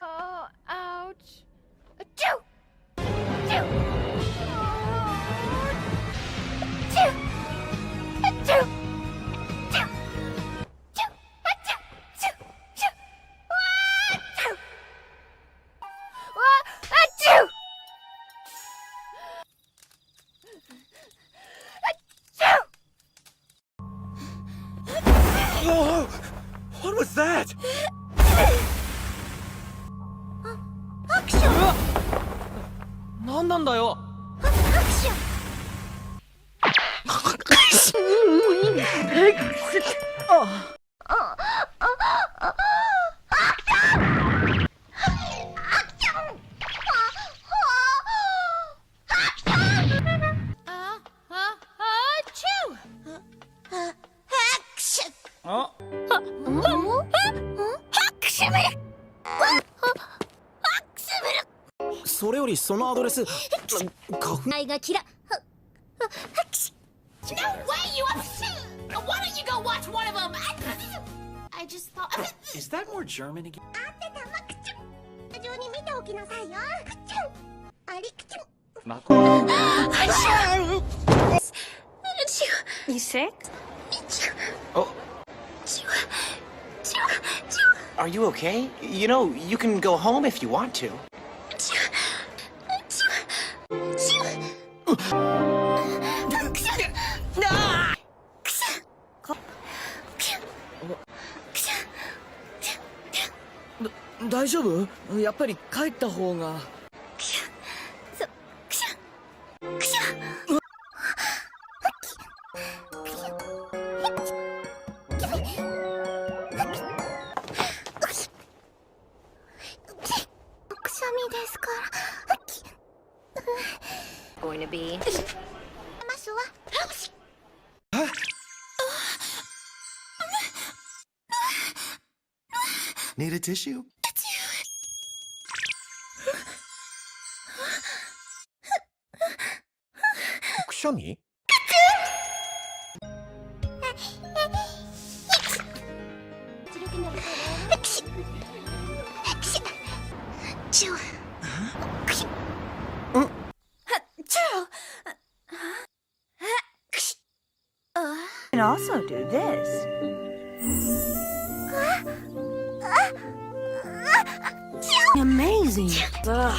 Oh, ouch. Achoo! Achoo! Achoo! Achoo! Achoo! Achoo! Achoo! Achoo! Achoo! Achoo! Whoa! What was that? アクション。何なんだよ。アクション。それよりそのアドレス花粉愛がキラ。 No way, you upset! Why don't you go watch one of them? I just thought. Is that more German again? あってたまくちゃん。スタジオに見ておきなさいよ。くちゃん。ありくちゃん。You sick? Oh. Are you okay? You know, you can go home if you want to. Da 大丈夫？やっぱり帰った方が。くしゃみですから。 Going to be. ますわ。 Need a tissue? 쿠션이? Can also do this. Amazing. Ugh.